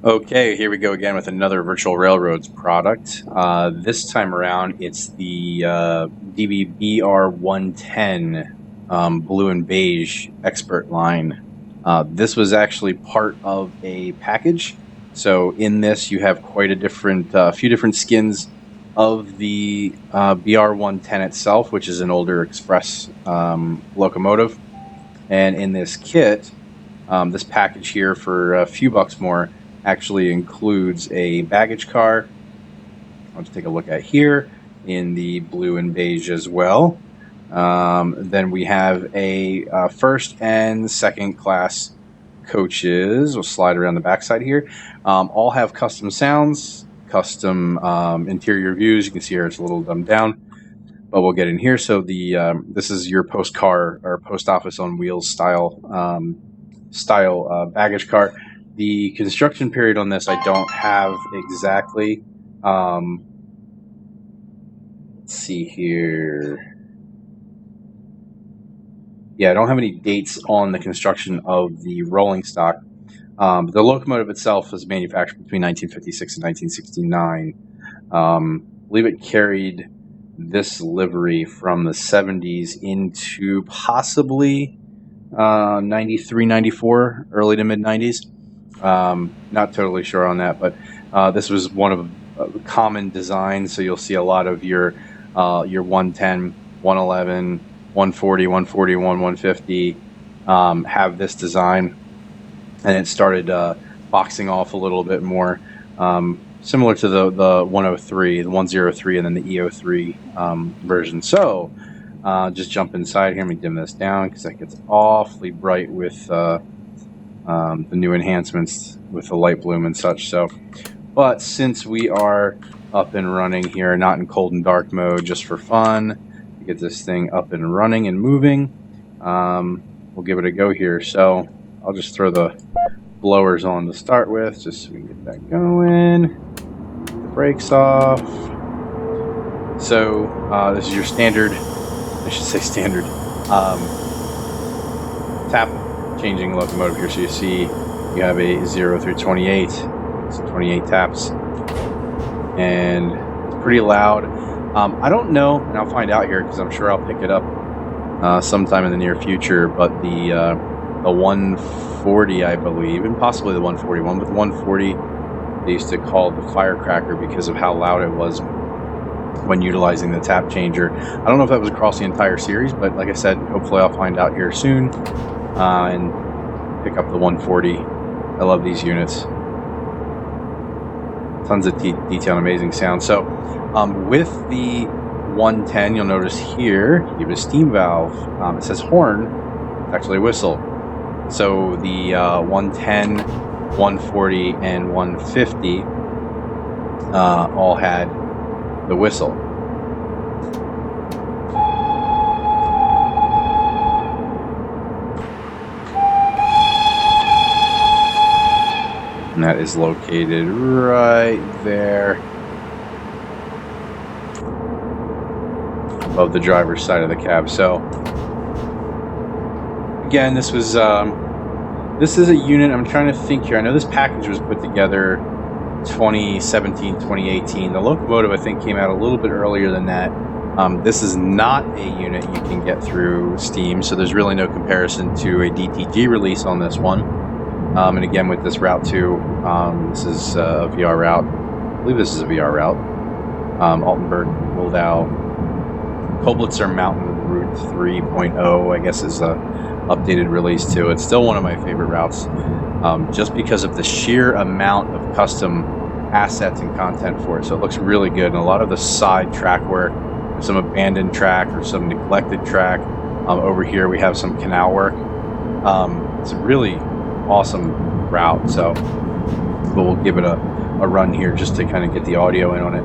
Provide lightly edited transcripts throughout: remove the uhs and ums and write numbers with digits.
Okay, here we go again with another Virtual Railroads product. This time around, it's the DB BR110 Blue and Beige Expert line. This was actually part of a package. So in this, you have quite a few different skins of the BR110 itself, which is an older express locomotive. And in this kit, this package here for a few bucks more actually includes a baggage car. Let's take a look at here in the blue and beige as well. Then we have a first and second class coaches. We'll slide around the backside here. All have custom sounds, custom interior views. You can see here it's a little dumbed down, but we'll get in here. So the this is your post car or post office on wheels style baggage car. The construction period on this I don't have exactly. Let's see here. Yeah, I don't have any dates on the construction of the rolling stock. The locomotive itself was manufactured between 1956 and 1969. I believe it carried this livery from the 70s into possibly 93, 94, early to mid 90s. Not totally sure on that, but this was one of common designs. So you'll see a lot of your 110, 111, 140, 141, 150 have this design, and it started boxing off a little bit more, similar to the 103, the 103, and then the E03 version. So just jump inside here. Let me dim this down because that gets awfully bright with the new enhancements with the light bloom and such. So, but since we are up and running here, not in cold and dark mode, just for fun, to get this thing up and running and moving, we'll give it a go here. So I'll just throw the blowers on to start with, just so we can get that going. The brakes off. So this is your standard, I should say standard, tap changing locomotive here. So you see you have a 0 through 28, so 28 taps, and it's pretty loud. I don't know, and I'll find out here because I'm sure I'll pick it up sometime in the near future, but the 140, I believe, and possibly the 141, but the 140 they used to call the firecracker because of how loud it was when utilizing the tap changer. I don't know if that was across the entire series, but like I said, hopefully I'll find out here soon and pick up the 140. I love these units. Tons of detail and amazing sound. So with the 110, you'll notice here you have a steam valve. It says horn. It's actually a whistle. So the 110, 140, and 150 all had the whistle. And that is located right there above the driver's side of the cab. So again, this is a unit. I'm trying to think here. I know this package was put together 2017, 2018. The locomotive, I think, came out a little bit earlier than that. This is not a unit you can get through Steam, so there's really no comparison to a DTG release on this one. And again, with this Route 2, this is a VR route. I believe this is a VR route. Altenburg, Wildau, Koeblitzer Mountain Route 3.0, I guess, is a updated release too. It's still one of my favorite routes, just because of the sheer amount of custom assets and content for it. So it looks really good, and a lot of the side track work, some abandoned track or some neglected track. Over here we have some canal work. It's a really awesome route, so we'll give it a run here just to kind of get the audio in on it.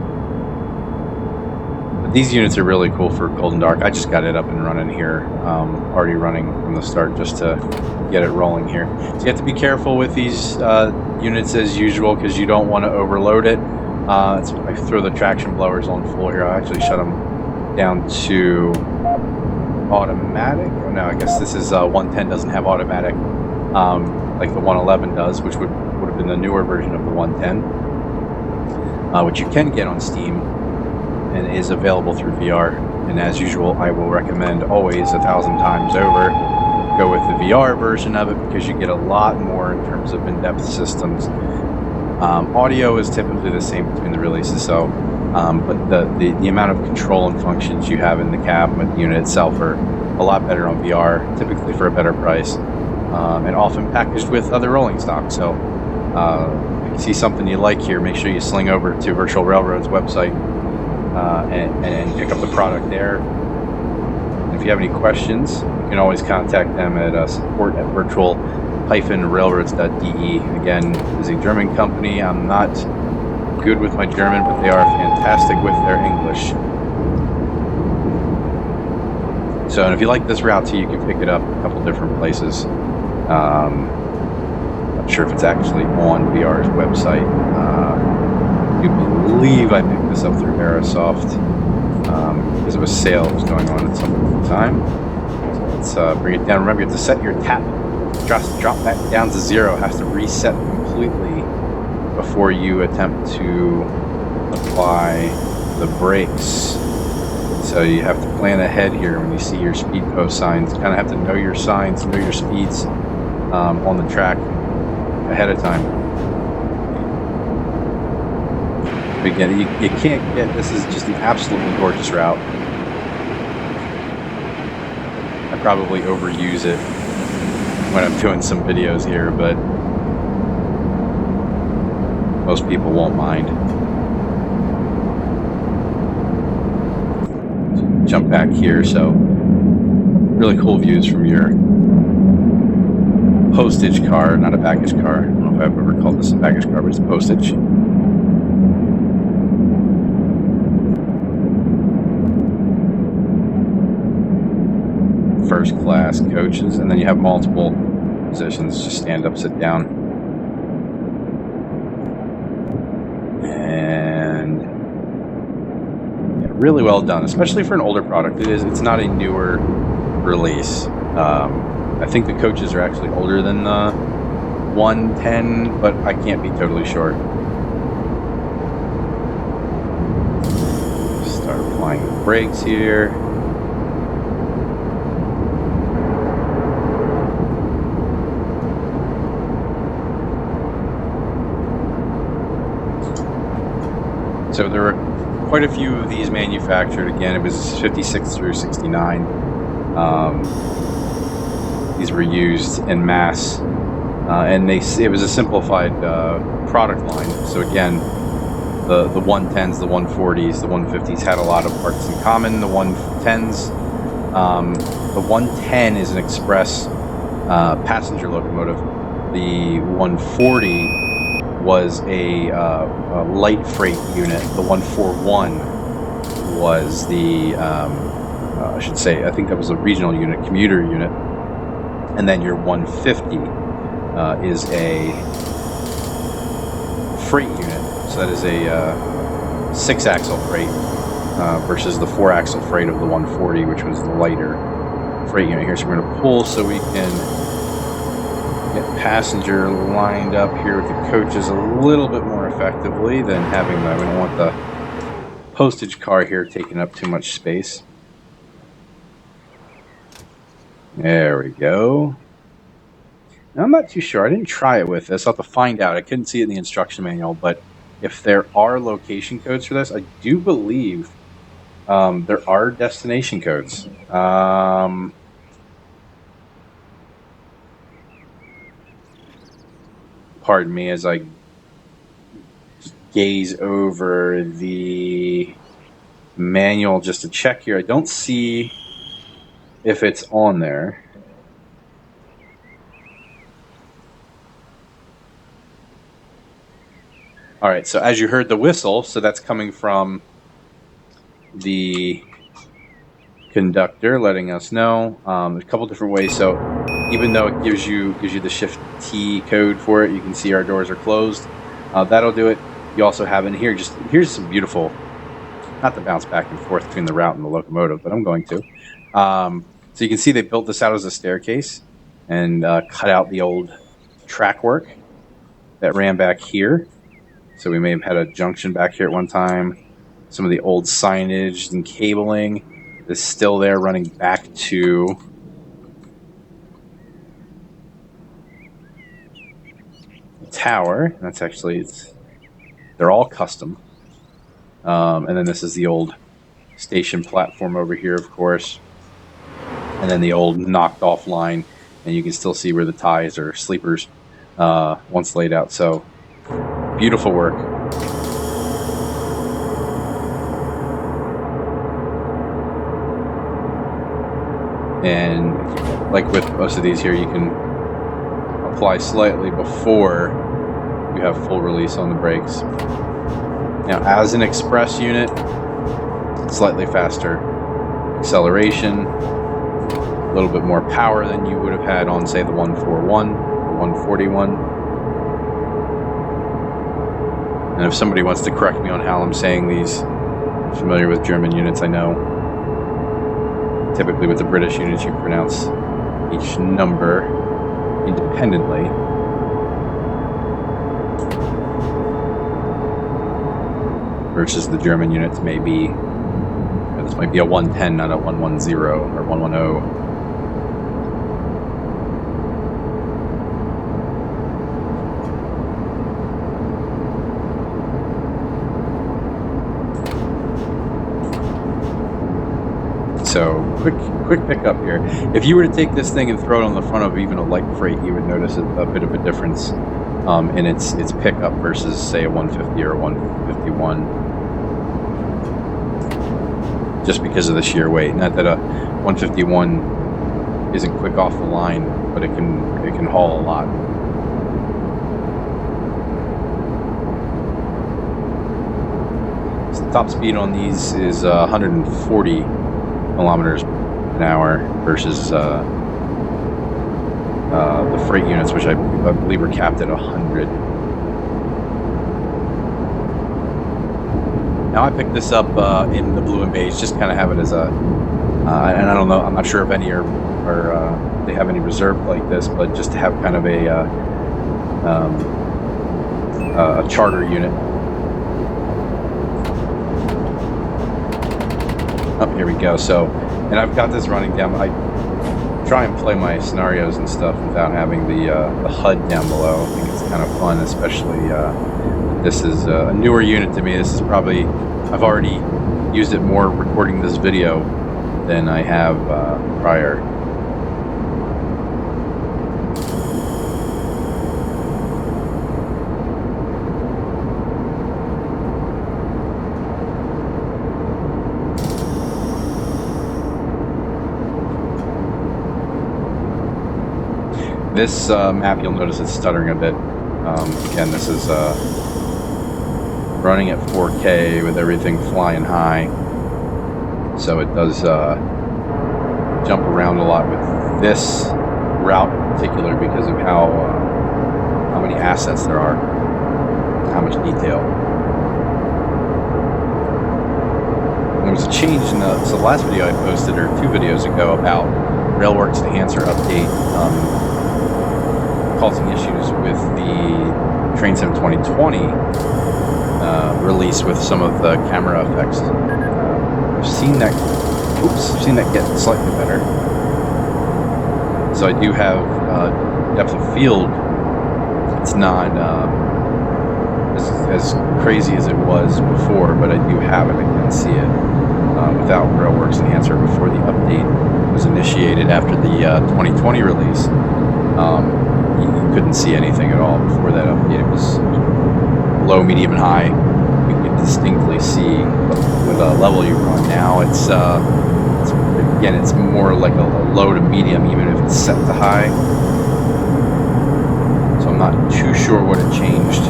But these units are really cool for cold and dark. I just got it up and running here, already running from the start just to get it rolling here. So you have to be careful with these units as usual because you don't want to overload it. I throw the traction blowers on full here. I actually shut them down to automatic. Oh no, I guess this is 110 doesn't have automatic like the 111 does, which would have than the newer version of the 110, which you can get on Steam and is available through VR. And as usual, I will recommend always 1,000 times over, go with the VR version of it because you get a lot more in terms of in-depth systems. Audio is typically the same between the releases, so but the amount of control and functions you have in the cab unit itself are a lot better on VR, typically for a better price, and often packaged with other rolling stock. So if you see something you like here, make sure you sling over to Virtual Railroads website and pick up the product there. And if you have any questions, you can always contact them at support@virtual-railroads.de. Again, this is a German company. I'm not good with my German, but they are fantastic with their English. So, and if you like this route too, you can pick it up a couple different places. Not sure if it's actually on VR's website. I believe I picked this up through Aerosoft because of a sale that was going on at some point in time. So let's bring it down. Remember, you have to set your tap. Just drop that down to 0. It has to reset completely before you attempt to apply the brakes. So you have to plan ahead here when you see your speed post signs. You kind of have to know your signs, know your speeds on the track ahead of time. But again, you can't get, this is just an absolutely gorgeous route. I probably overuse it when I'm doing some videos here, but most people won't mind. Jump back here, so really cool views from your postage car, not a baggage car. I don't know if I've ever called this a baggage car, but it's postage. First class coaches, and then you have multiple positions, just stand up, sit down. And yeah, really well done, especially for an older product. It's not a newer release. I think the coaches are actually older than the 110, but I can't be totally sure. Start applying the brakes here. So there were quite a few of these manufactured. Again, it was 56 through 69. These were used en masse, and it was a simplified product line. So again, the 110s, the 140s, the 150s had a lot of parts in common. The 110s, the 110 is an express passenger locomotive. The 140 was a light freight unit. The 141 was the, I should say, I think that was a regional unit, commuter unit. And then your 150 is a freight unit. So that is a 6-axle freight versus the 4-axle freight of the 140, which was the lighter freight unit here. So we're going to pull so we can get passenger lined up here with the coaches a little bit more effectively than having the, we don't want the postage car here taking up too much space. There we go. Now, I'm not too sure. I didn't try it with this. I'll have to find out. I couldn't see it in the instruction manual, but if there are location codes for this, I do believe there are destination codes. Pardon me as I gaze over the manual just to check here. I don't see if it's on there. All right, so as you heard the whistle, so that's coming from the conductor letting us know. There's a couple different ways. So even though it gives you the Shift T code for it, you can see our doors are closed. That'll do it. You also have in here, here's some beautiful, not to bounce back and forth between the route and the locomotive, but I'm going to. So you can see they built this out as a staircase and cut out the old track work that ran back here. So we may have had a junction back here at one time. Some of the old signage and cabling is still there, running back to the tower. That's actually, they're all custom. And then this is the old station platform over here, of course. And then the old knocked off line. And you can still see where the ties or sleepers once laid out. So beautiful work. And like with most of these here, you can apply slightly before you have full release on the brakes. Now, as an express unit, slightly faster acceleration, a little bit more power than you would have had on, say, the 141 or 141. And if somebody wants to correct me on how I'm saying these, I'm familiar with German units, I know. Typically with the British units, you pronounce each number independently. Versus the German units may be, this might be a 110, not a 110 or 110. So quick pickup here. If you were to take this thing and throw it on the front of even a light freight, you would notice a bit of a difference in its pickup versus, say, a 150 or a 151. Just because of the sheer weight. Not that a 151 isn't quick off the line, but it can haul a lot. So the top speed on these is 140 kilometers an hour versus the freight units, which I believe are capped at 100. Now I picked this up in the Blue and Beige, just kind of have it as a, and I don't know, I'm not sure if any are they have any reserved like this, but just to have kind of a charter unit. Oh, here we go. So, and I've got this running down. I try and play my scenarios and stuff without having the HUD down below. I think it's kind of fun, especially this is a newer unit to me. This is probably, I've already used it more recording this video than I have prior. This map, you'll notice it's stuttering a bit. Again, this is running at 4K with everything flying high. So it does jump around a lot with this route in particular because of how many assets there are, how much detail. There was a change in the last video I posted, or 2 videos ago, about Railworks Enhancer update. Causing issues with the Train Sim 2020 release with some of the camera effects. I've seen that get slightly better. So I do have depth of field. It's not as crazy as it was before, but I do have it. I can see it without Railworks Enhancer before the update was initiated after the 2020 release. You couldn't see anything at all before that update. It was low, medium, and high. You could distinctly see what level you were on. Now it's again, it's more like a low to medium, even if it's set to high. So I'm not too sure what it changed,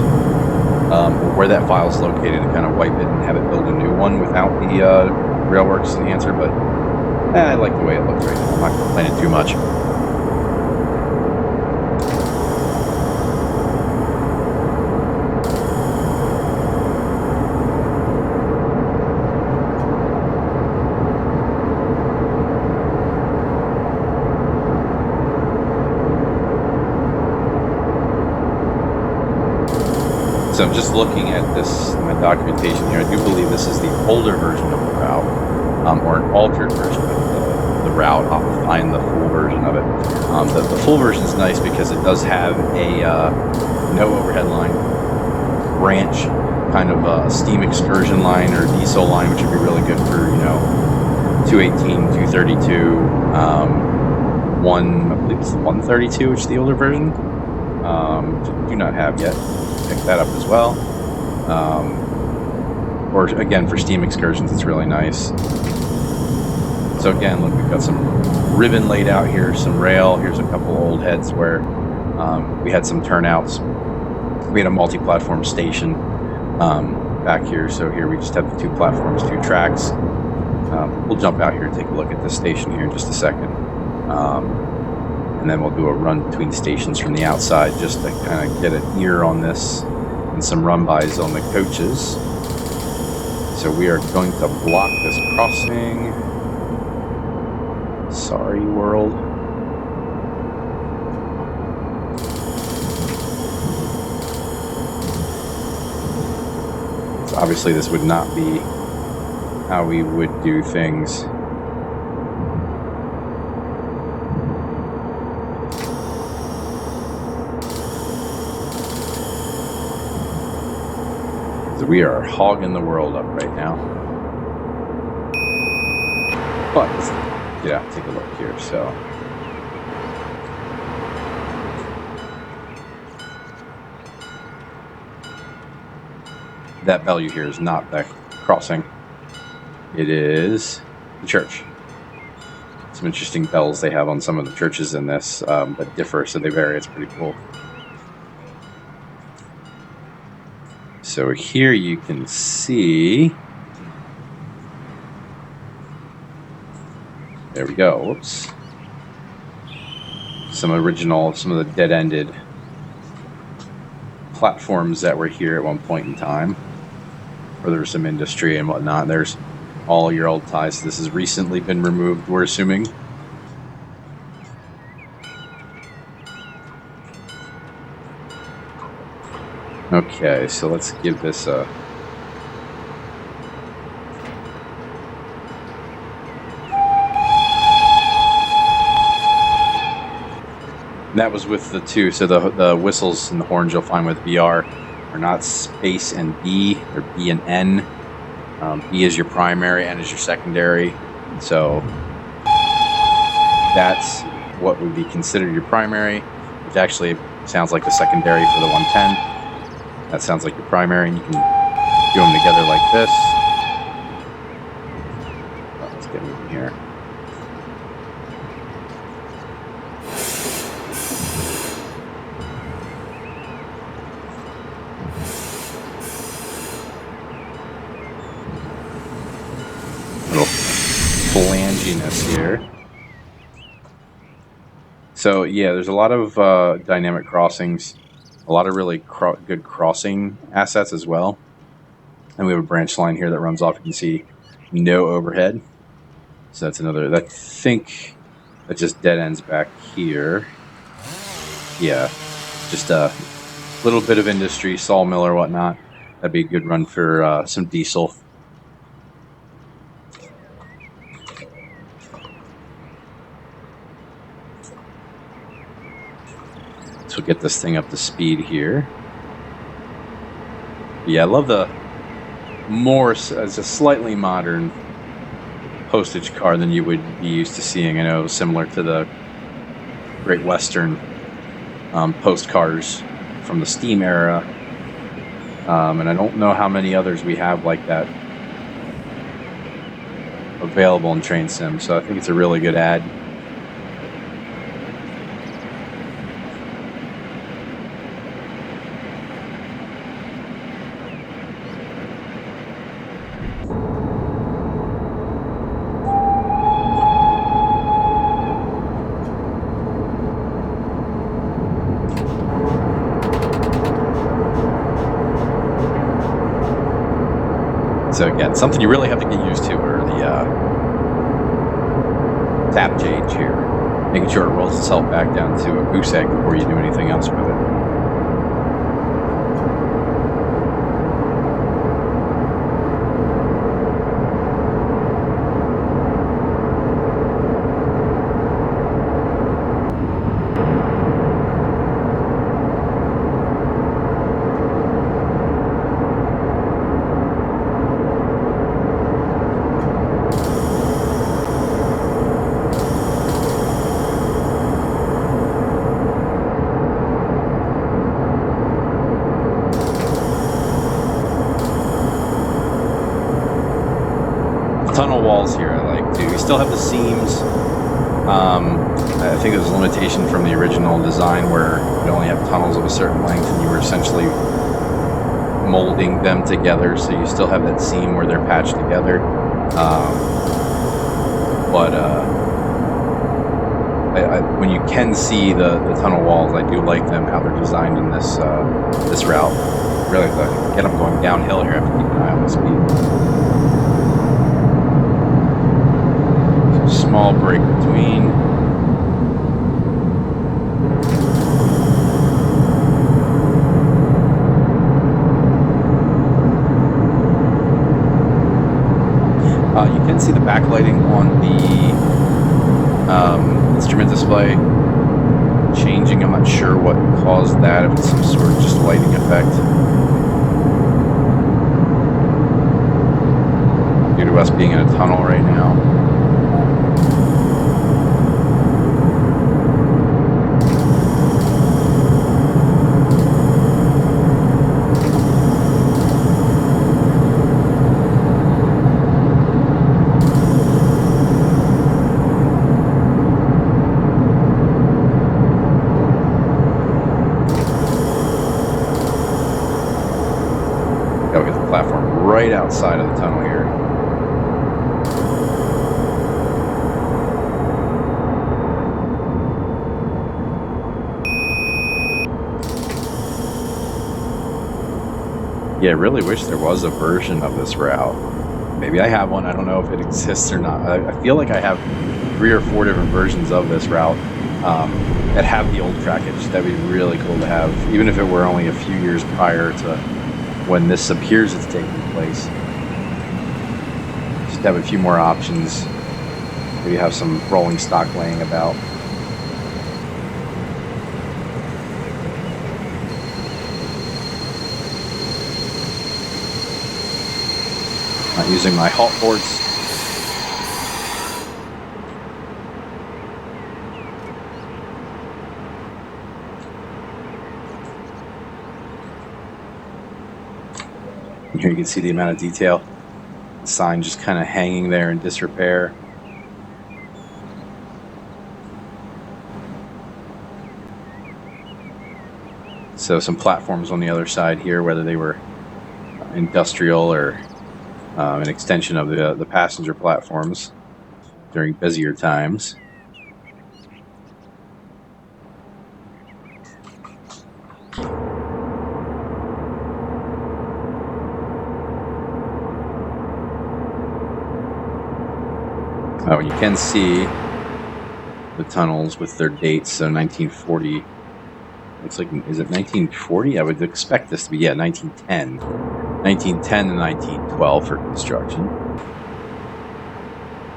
or where that file is located to kind of wipe it and have it build a new one without the Railworks Enhancer. But I like the way it looks right now. I'm not complaining too much. So I'm just looking at this, my documentation here. I do believe this is the older version of the route, or an altered version of the route. I'll find the full version of it. The full version is nice because it does have a no overhead line, branch, kind of a steam excursion line or diesel line, which would be really good for, 218, 232, I believe it's 132, which is the older version. Do not have yet. Pick that up as well. Or again, for steam excursions, it's really nice. So again, look, we've got some ribbon laid out here, some rail. Here's a couple old heads where we had some turnouts. We had a multi-platform station back here. So here we just have the 2 platforms, 2 tracks. We'll jump out here and take a look at this station here in just a second. And then we'll do a run between stations from the outside just to kind of get an ear on this and some run-bys on the coaches. So we are going to block this crossing. Sorry, world. So obviously this would not be how we would do things. We are hogging the world up right now. But let's get out and take a look here. So that bell you hear is not the crossing. It is the church. Some interesting bells they have on some of the churches in this, but differ, so they vary. It's pretty cool. So here you can see, there we go, whoops, some of the dead-ended platforms that were here at one point in time, where there was some industry and whatnot. There's all your old ties. This has recently been removed, we're assuming. Okay, so let's give this a... That was with the 2, so the whistles and the horns you'll find with BR are not space and B, they're B and N. B is your primary, N is your secondary. So that's what would be considered your primary, which actually sounds like the secondary for the 110. That sounds like your primary, and you can do them together like this. Oh, let's get moving here. Little flanginess here. So yeah, there's a lot of dynamic crossings. A lot of really good crossing assets as well. And we have a branch line here that runs off. You can see no overhead. So that's another, I think that just dead ends back here. Yeah, just a little bit of industry, sawmill or whatnot. That'd be a good run for some diesel. So we'll get this thing up to speed here. Yeah, I love the more as a slightly modern postage car than you would be used to seeing. I know, similar to the Great Western post cars from the steam era. And I don't know how many others we have like that available in Train Sim, so I think it's a really good ad. So again, something you really have to get used to are the tap gauge here, making sure it rolls itself back down to a goose egg before you do anything else with it. tunnel walls here I like too. We still have the seams. I think there's a limitation from the original design where you only have tunnels of a certain length and you were essentially molding them together, so you still have that seam where they're patched together. When you can see the tunnel walls, I do like them, how they're designed in this this route. Really, get them going downhill here, I have to keep an eye on the speed. So small break between. You can see the backlighting on the instrument display changing. I'm not sure what caused that, if it's some sort of just lighting effect due to us being in a tunnel right now. Right outside of the tunnel here. Yeah, I really wish there was a version of this route. Maybe I have one, I don't know if it exists or not. I feel like I have 3 or 4 different versions of this route that have the old trackage. That'd be really cool to have, even if it were only a few years prior to when this appears it's taking place. Just have a few more options. Maybe have some rolling stock laying about. Not using my halt boards. Here you can see the amount of detail. The sign just kind of hanging there in disrepair. So some platforms on the other side here, whether they were industrial or an extension of the passenger platforms during busier times. Oh, you can see the tunnels with their dates. So 1940, looks like, is it 1940? I would expect this to be, yeah, 1910. 1910 and 1912 for construction.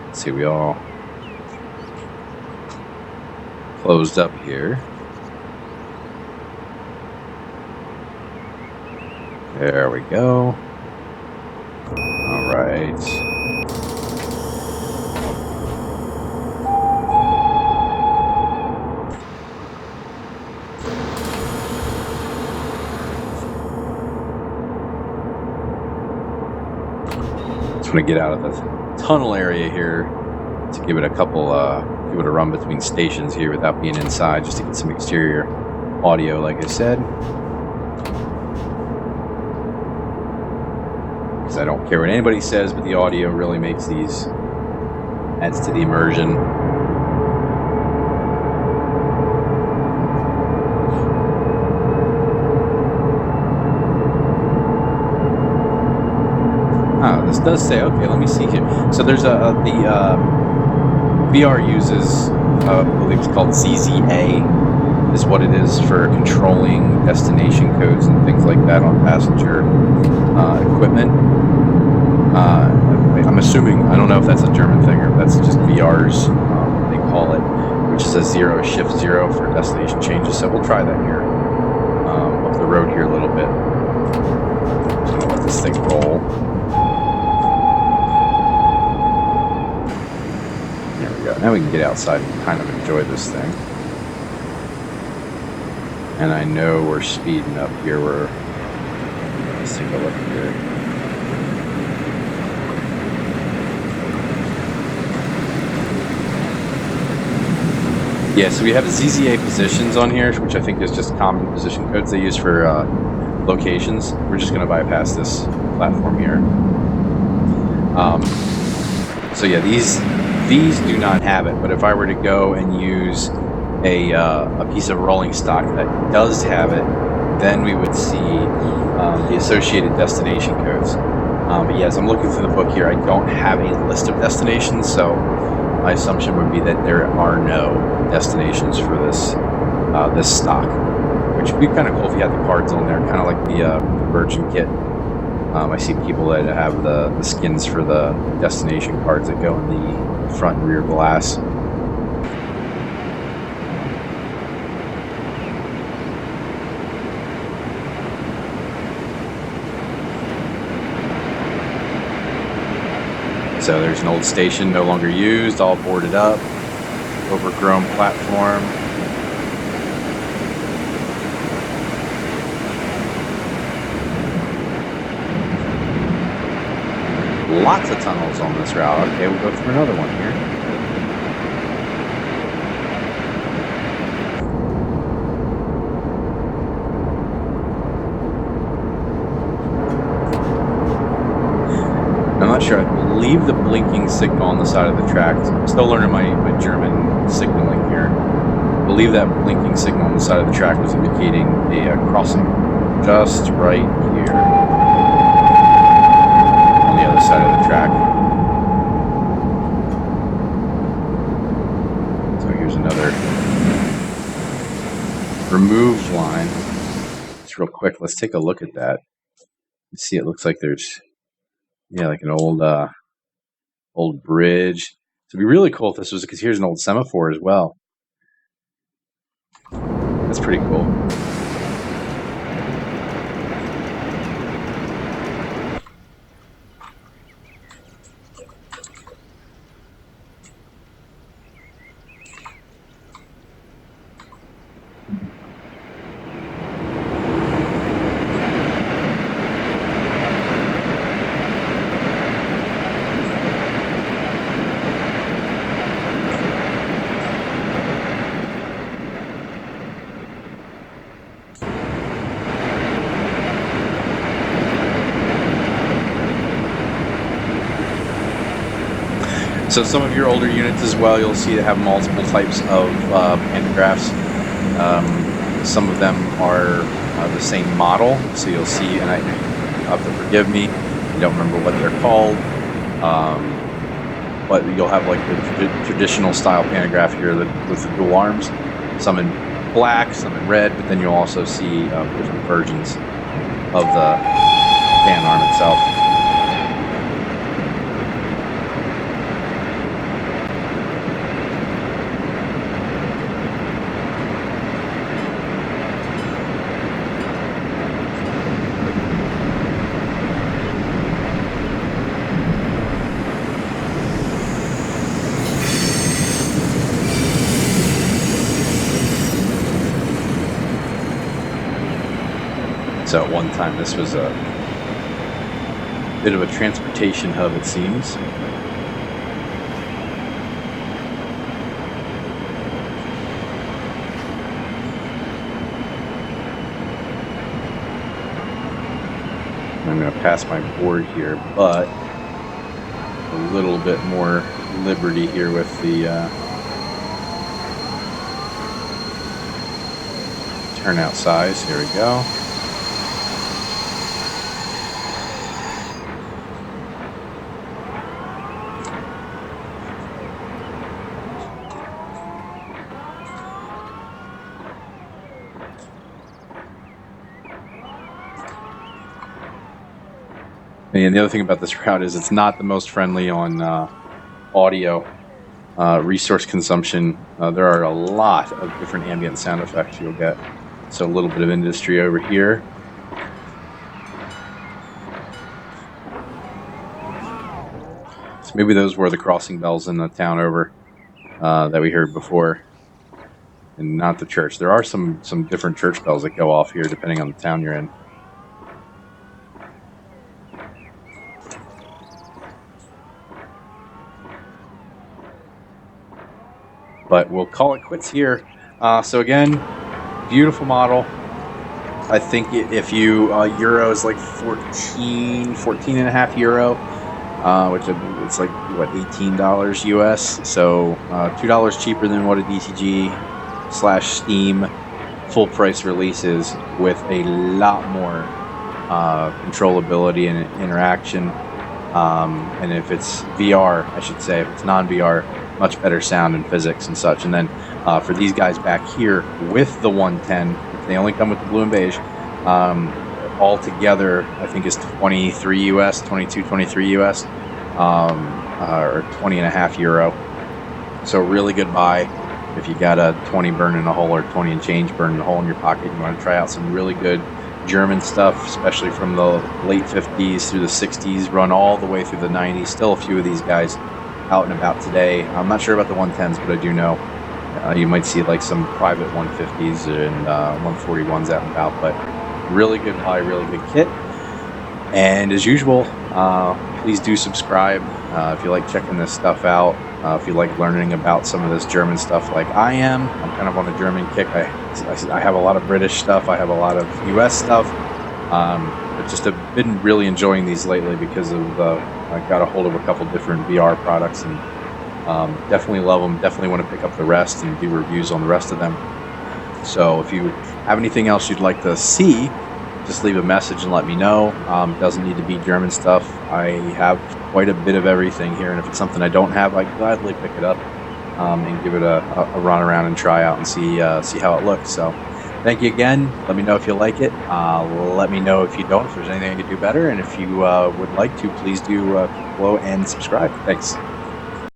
Let's see, we all closed up here. There we go. All right. Just want to get out of the tunnel area here to give it a couple, give it a run between stations here without being inside, just to get some exterior audio, like I said. Because I don't care what anybody says, but the audio really makes these, adds to the immersion. This does say, okay, let me see here. So there's the VR uses, I believe it's called ZZA, is what it is for controlling destination codes and things like that on passenger equipment. I'm assuming, I don't know if that's a German thing or if that's just VR's, they call it, which is a 0 shift 0 for destination changes. So we'll try that here, up the road here a little bit. I'm gonna let this thing roll. Now we can get outside and kind of enjoy this thing. And I know we're speeding up here. Let's take a look here. Yeah, so we have ZZA positions on here, which I think is just common position codes they use for locations. We're just going to bypass this platform here. So yeah, these do not have it, but if I were to go and use a piece of rolling stock that does have it, then we would see the associated destination codes. But yes, I'm looking through the book here. I don't have a list of destinations, so my assumption would be that there are no destinations for this this stock, which would be kind of cool if you had the cards on there, kind of like the Virgin kit. I see people that have the skins for the destination cards that go in the front and rear glass. So there's an old station, no longer used, all boarded up, overgrown platform. Lots of tunnels on this route. Okay, we'll go through another one here. I'm not sure. I believe the blinking signal on the side of the tracks. I'm still learning my German signaling here. I believe that blinking signal on the side of the track was indicating a crossing just right here on the other side of the track. So here's another removed line. Just real quick, let's take a look at that. You see, it looks like there's like an old bridge. So it'd be really cool if this was, because here's an old semaphore as well. That's pretty cool. So some of your older units as well, you'll see they have multiple types of pantographs. Some of them are the same model, so you'll see, and you'll have to forgive me, I don't remember what they're called, but you'll have like the traditional style pantograph here with the dual arms, some in black, some in red, but then you'll also see different versions of the pan arm itself. So at one time this was a bit of a transportation hub, it seems. I'm going to pass my board here, but a little bit more liberty here with the turnout size. Here we go. And the other thing about this route is it's not the most friendly on audio resource consumption. There are a lot of different ambient sound effects you'll get. So a little bit of industry over here. So maybe those were the crossing bells in the town over that we heard before, and not the church. There are some different church bells that go off here depending on the town you're in. But we'll call it quits here. So again, beautiful model. I think if you euro is like 14 and a half euro, which it's like what, $18 US. So $2 cheaper than what a DTG/Steam full price release is, with a lot more controllability and interaction. And if it's VR, I should say, if it's non-VR, much better sound and physics and such. And then for these guys back here with the 110, they only come with the blue and beige. All together, I think is 23 US, 22, 23 US, or 20 and a half euro. So really good buy if you got a 20 burning a hole or 20 and change burning a hole in your pocket. You want to try out some really good German stuff, especially from the late 50s through the 60s, run all the way through the 90s. Still a few of these guys out and about today. I'm not sure about the 110s, but I do know you might see like some private 150s and 141s out and about. But really good buy, really good kit. And as usual, please do subscribe if you like checking this stuff out. If you like learning about some of this German stuff like I am. I'm kind of on a German kick. I have a lot of British stuff. I have a lot of US stuff. But just have been really enjoying these lately because of I got a hold of a couple different VR products, and definitely love them. Definitely want to pick up the rest and do reviews on the rest of them. So if you have anything else you'd like to see, just leave a message and let me know. Doesn't need to be German stuff. I have quite a bit of everything here, and if it's something I don't have, I gladly pick it up and give it a run around and try out and see how it looks. So thank you again. Let me know if you like it. Let me know if you don't, if there's anything I could do better, and if you would like to, please do below and subscribe. Thanks.